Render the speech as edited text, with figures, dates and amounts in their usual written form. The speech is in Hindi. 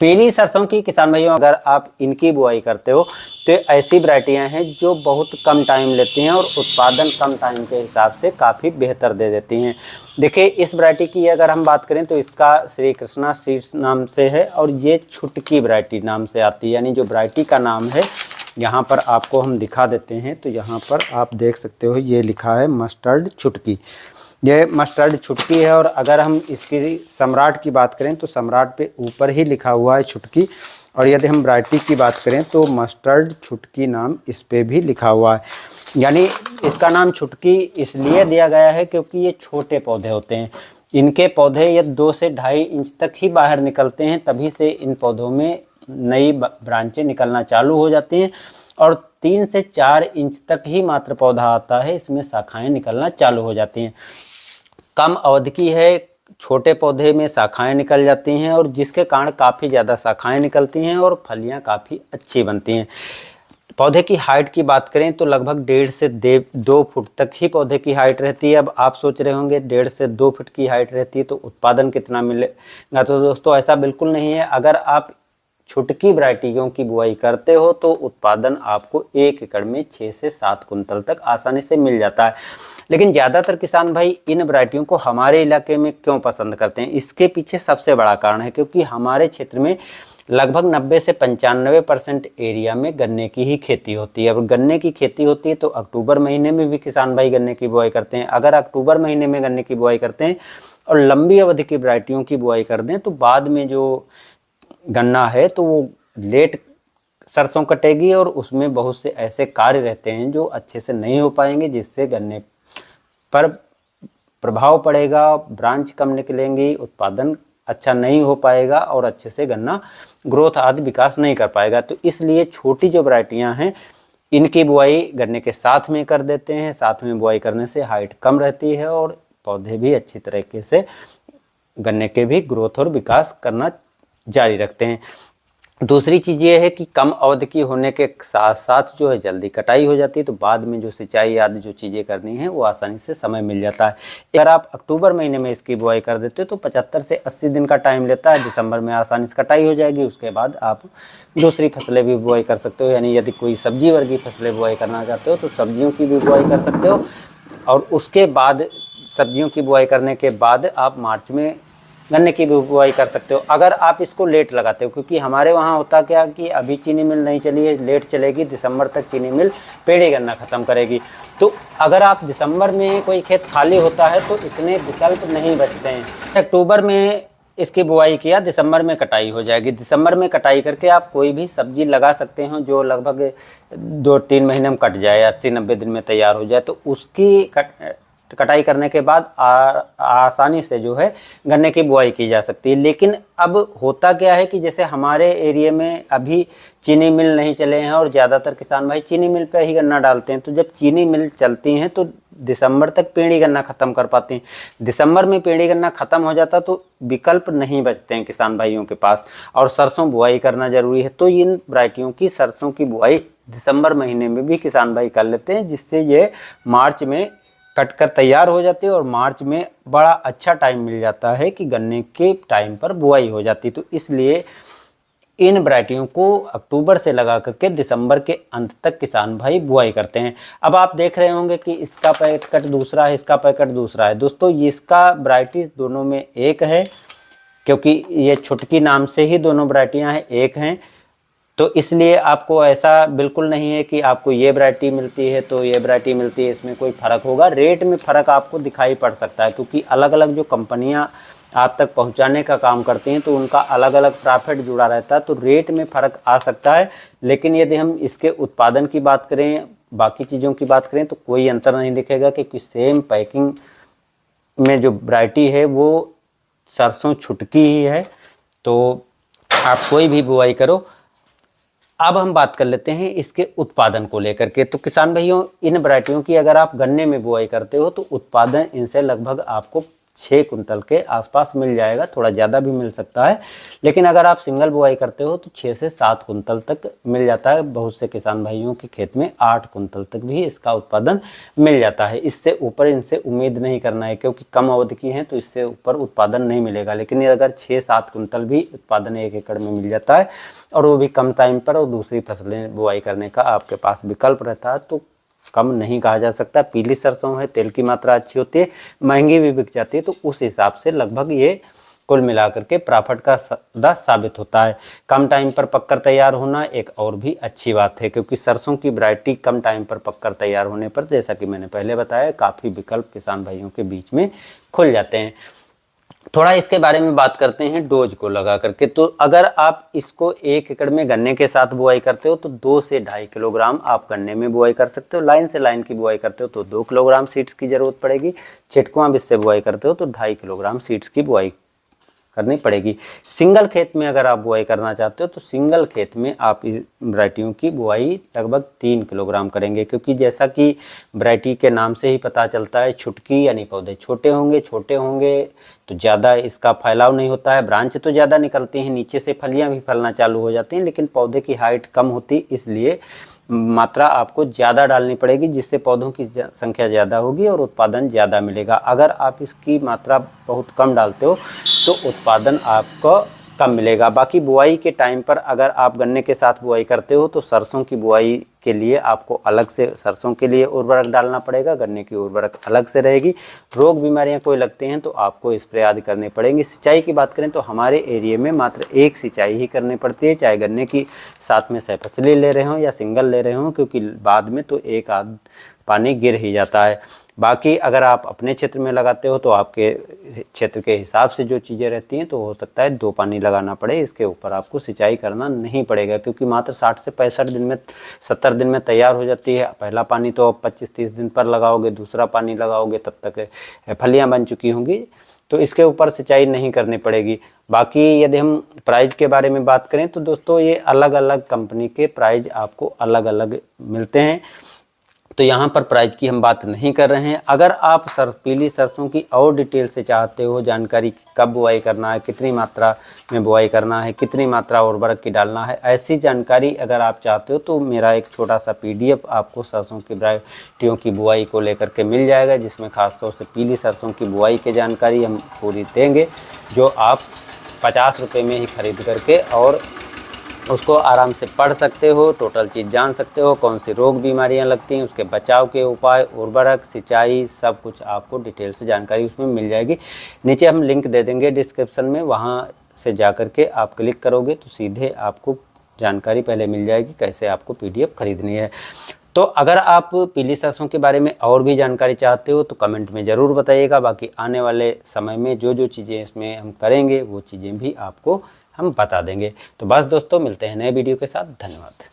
पीली सरसों की किसान भाइयों अगर आप इनकी बुआई करते हो तो ऐसी वैरायटियां हैं जो बहुत कम टाइम लेती हैं और उत्पादन कम टाइम के हिसाब से काफ़ी बेहतर दे देती हैं। देखिए इस वैरायटी की अगर हम बात करें तो इसका श्री कृष्णा सीड्स नाम से है और ये छुटकी वैरायटी नाम से आती है, यानी जो वैरायटी का नाम है यहाँ पर आपको हम दिखा देते हैं। तो यहाँ पर आप देख सकते हो ये लिखा है मस्टर्ड छुटकी, ये मस्टर्ड छुटकी है। और अगर हम इसकी सम्राट की बात करें तो सम्राट पे ऊपर ही लिखा हुआ है छुटकी, और यदि हम वैरायटी की बात करें तो मस्टर्ड छुटकी नाम इस पे भी लिखा हुआ है। यानी इसका नाम छुटकी इसलिए दिया गया है क्योंकि ये छोटे पौधे होते हैं, इनके पौधे ये 2 से 2.5 इंच तक ही बाहर निकलते हैं, तभी से इन पौधों में नई ब्रांचें निकलना चालू हो जाती हैं और 3 से 4 इंच तक ही मात्र पौधा आता है, इसमें शाखाएं निकलना चालू हो जाती हैं। कम अवधि की है, छोटे पौधे में शाखाएं निकल जाती हैं और जिसके कारण काफ़ी ज़्यादा शाखाएं निकलती हैं और फलियां काफ़ी अच्छी बनती हैं। पौधे की हाइट की बात करें तो लगभग 1.5 से 2 फुट तक ही पौधे की हाइट रहती है। अब आप सोच रहे होंगे 1.5 से 2 फुट की हाइट रहती है तो उत्पादन कितना मिलेगा, तो दोस्तों ऐसा बिल्कुल नहीं है। अगर आप छुटकी वैरायटियों की बुआई करते हो तो उत्पादन आपको 1 एकड़ में 6 से 7 कुंतल तक आसानी से मिल जाता है। लेकिन ज़्यादातर किसान भाई इन वैरायटियों को हमारे इलाके में क्यों पसंद करते हैं, इसके पीछे सबसे बड़ा कारण है क्योंकि हमारे क्षेत्र में लगभग 90 से 95% एरिया में गन्ने की ही खेती होती है। और गन्ने की खेती होती है तो अक्टूबर महीने में भी किसान भाई गन्ने की बुआई करते हैं। अगर अक्टूबर महीने में गन्ने की बुआई करते हैं और लंबी अवधि की वैरायटियों की बुआई कर दें तो बाद में जो गन्ना है तो वो लेट सरसों कटेगी और उसमें बहुत से ऐसे कार्य रहते हैं जो अच्छे से नहीं हो पाएंगे, जिससे गन्ने पर प्रभाव पड़ेगा, ब्रांच कम निकलेंगी, उत्पादन अच्छा नहीं हो पाएगा और अच्छे से गन्ना ग्रोथ आदि विकास नहीं कर पाएगा। तो इसलिए छोटी जो वैरायटियां हैं इनकी बुआई गन्ने के साथ में कर देते हैं। साथ में बुआई करने से हाइट कम रहती है और पौधे भी अच्छी तरीके से गन्ने के भी ग्रोथ और विकास करना जारी रखते हैं। दूसरी चीज़ ये है कि कम अवधि की होने के साथ साथ जो है जल्दी कटाई हो जाती है, तो बाद में जो सिंचाई आदि जो चीज़ें करनी है वो आसानी से समय मिल जाता है। अगर आप अक्टूबर महीने में इसकी बुआई कर देते हो तो 75 से 80 दिन का टाइम लेता है, दिसंबर में आसानी से कटाई हो जाएगी। उसके बाद आप दूसरी फसलें भी बुआई कर सकते हो, यानी यदि कोई सब्जी वर्गीय फसलें बुआई करना चाहते हो तो सब्जियों की भी बुआई कर सकते हो। और उसके बाद सब्जियों की बुआई करने के बाद आप मार्च में गन्ने की भी बुआई कर सकते हो। अगर आप इसको लेट लगाते हो, क्योंकि हमारे वहाँ होता क्या कि अभी चीनी मिल नहीं चली है, लेट चलेगी, दिसंबर तक चीनी मिल पेड़ी गन्ना ख़त्म करेगी। तो अगर आप दिसंबर में कोई खेत खाली होता है तो इतने विकल्प नहीं बचते हैं। अक्टूबर में इसकी बुआई किया, दिसंबर में कटाई हो जाएगी। दिसंबर में कटाई करके आप कोई भी सब्जी लगा सकते हो जो लगभग 2-3 महीने में कट जाए, 80-90 दिन में तैयार हो जाए। तो उसकी कटाई करने के बाद आसानी से जो है गन्ने की बुआई की जा सकती है। लेकिन अब होता क्या है कि जैसे हमारे एरिया में अभी चीनी मिल नहीं चले हैं और ज़्यादातर किसान भाई चीनी मिल पे ही गन्ना डालते हैं। तो जब चीनी मिल चलती हैं तो दिसंबर तक पेड़ी गन्ना ख़त्म कर पाते हैं। दिसंबर में पेड़ी गन्ना ख़त्म हो जाता तो विकल्प नहीं बचते हैं किसान भाइयों के पास, और सरसों बुआई करना ज़रूरी है। तो इन वैरायटियों की सरसों की बुआई दिसंबर महीने में भी किसान भाई कर लेते हैं, जिससे ये मार्च में कट कर तैयार हो जाती है और मार्च में बड़ा अच्छा टाइम मिल जाता है कि गन्ने के टाइम पर बुआई हो जाती है। तो इसलिए इन वैरायटियों को अक्टूबर से लगा करके दिसंबर के अंत तक किसान भाई बुआई करते हैं। अब आप देख रहे होंगे कि इसका पैकेट दूसरा है, इसका पैकेट दूसरा है। दोस्तों इसका वैरायटी दोनों में एक है, क्योंकि ये छुटकी नाम से ही दोनों वैरायटियाँ हैं, एक हैं। तो इसलिए आपको ऐसा बिल्कुल नहीं है कि आपको ये वैरायटी मिलती है तो ये वैरायटी मिलती है, इसमें कोई फ़र्क होगा। रेट में फ़र्क आपको दिखाई पड़ सकता है, क्योंकि अलग अलग जो कंपनियां आप तक पहुंचाने का काम करती हैं तो उनका अलग अलग प्रॉफिट जुड़ा रहता है, तो रेट में फ़र्क आ सकता है। लेकिन यदि हम इसके उत्पादन की बात करें, बाकी चीज़ों की बात करें, तो कोई अंतर नहीं दिखेगा, क्योंकि सेम पैकिंग में जो वैरायटी है वो सरसों छुटकी ही है। तो आप कोई भी बुआई करो। अब हम बात कर लेते हैं इसके उत्पादन को लेकर के। तो किसान भाइयों इन वैरायटियों की अगर आप गन्ने में बुआई करते हो तो उत्पादन इनसे लगभग आपको 6 कुंतल के आसपास मिल जाएगा, थोड़ा ज़्यादा भी मिल सकता है। लेकिन अगर आप सिंगल बुआई करते हो तो 6 से 7 कुंतल तक मिल जाता है। बहुत से किसान भाइयों के खेत में 8 कुंतल तक भी इसका उत्पादन मिल जाता है। इससे ऊपर इनसे उम्मीद नहीं करना है, क्योंकि कम अवधि की हैं तो इससे ऊपर उत्पादन नहीं मिलेगा। लेकिन अगर 6-7 कुंतल भी उत्पादन 1 एकड़ में मिल जाता है और वो भी कम टाइम पर, और दूसरी फसलें बुआई करने का आपके पास विकल्प रहता है, तो कम नहीं कहा जा सकता। पीली सरसों है, तेल की मात्रा अच्छी होती है, महंगी भी बिक जाती है, तो उस हिसाब से लगभग ये कुल मिलाकर के प्रॉफिट का सौदा साबित होता है। कम टाइम पर पककर तैयार होना एक और भी अच्छी बात है, क्योंकि सरसों की वैरायटी कम टाइम पर पककर तैयार होने पर, जैसा कि मैंने पहले बताया, काफ़ी विकल्प किसान भाइयों के बीच में खुल जाते हैं। थोड़ा इसके बारे में बात करते हैं डोज को लगा करके। तो अगर आप इसको 1 एकड़ में गन्ने के साथ बुआई करते हो तो 2 से 2.5 किलोग्राम आप गन्ने में बुआई कर सकते हो। लाइन से लाइन की बुआई करते हो तो 2 किलोग्राम सीड्स की ज़रूरत पड़ेगी। छिटकुआं बीज से बुआई करते हो तो 2.5 किलोग्राम सीड्स की बुआई करनी पड़ेगी। सिंगल खेत में अगर आप बुआई करना चाहते हो तो सिंगल खेत में आप इस वैरायटियों की बुआई लगभग 3 किलोग्राम करेंगे, क्योंकि जैसा कि वैरायटी के नाम से ही पता चलता है, छुटकी यानी पौधे छोटे होंगे तो ज़्यादा इसका फैलाव नहीं होता है। ब्रांच तो ज़्यादा निकलती हैं, नीचे से फलियाँ भी फलना चालू हो जाती हैं, लेकिन पौधे की हाइट कम होती, इसलिए मात्रा आपको ज़्यादा डालनी पड़ेगी, जिससे पौधों की संख्या ज़्यादा होगी और उत्पादन ज़्यादा मिलेगा। अगर आप इसकी मात्रा बहुत कम डालते हो तो उत्पादन आपको कम मिलेगा। बाकी बुआई के टाइम पर अगर आप गन्ने के साथ बुआई करते हो तो सरसों की बुआई के लिए आपको अलग से सरसों के लिए उर्वरक डालना पड़ेगा, गन्ने की उर्वरक अलग से रहेगी। रोग बीमारियां कोई लगते हैं तो आपको स्प्रे आदि करने पड़ेंगे। सिंचाई की बात करें तो हमारे एरिया में मात्र 1 सिंचाई ही करनी पड़ती है, चाहे गन्ने की साथ में सहफसली ले रहे हों या सिंगल ले रहे हों, क्योंकि बाद में तो एक आध पानी गिर ही जाता है। बाकी अगर आप अपने क्षेत्र में लगाते हो तो आपके क्षेत्र के हिसाब से जो चीज़ें रहती हैं तो हो सकता है 2 पानी लगाना पड़े, इसके ऊपर आपको सिंचाई करना नहीं पड़ेगा, क्योंकि मात्र 60 से 65 दिन में 70 दिन में तैयार हो जाती है। पहला पानी तो आप 25-30 दिन पर लगाओगे, दूसरा पानी लगाओगे तब तक फलियाँ बन चुकी होंगी, तो इसके ऊपर सिंचाई नहीं करनी पड़ेगी। बाकी यदि हम प्राइस के बारे में बात करें तो दोस्तों ये अलग अलग कंपनी के प्राइस आपको अलग अलग मिलते हैं, तो यहाँ पर प्राइस की हम बात नहीं कर रहे हैं। अगर आप पीली सरसों की और डिटेल से चाहते हो जानकारी, कब बुआई करना है, कितनी मात्रा में बुआई करना है, कितनी मात्रा उर्वरक की डालना है, ऐसी जानकारी अगर आप चाहते हो तो मेरा एक छोटा सा PDF आपको सरसों की वैरायटियों की बुआई को लेकर के मिल जाएगा, जिसमें खासतौर से पीली सरसों की बुआई की जानकारी हम पूरी देंगे, जो आप 50 रुपये में ही खरीद करके और उसको आराम से पढ़ सकते हो, टोटल चीज़ जान सकते हो, कौन सी रोग बीमारियां लगती हैं, उसके बचाव के उपाय, उर्वरक, सिंचाई, सब कुछ आपको डिटेल से जानकारी उसमें मिल जाएगी। नीचे हम लिंक दे देंगे डिस्क्रिप्शन में, वहां से जा कर के आप क्लिक करोगे तो सीधे आपको जानकारी पहले मिल जाएगी कैसे आपको PDF खरीदनी है। तो अगर आप पीली सरसों के बारे में और भी जानकारी चाहते हो तो कमेंट में ज़रूर बताइएगा। बाकी आने वाले समय में जो जो चीज़ें इसमें हम करेंगे वो चीज़ें भी आपको हम बता देंगे। तो बस दोस्तों, मिलते हैं नए वीडियो के साथ। धन्यवाद।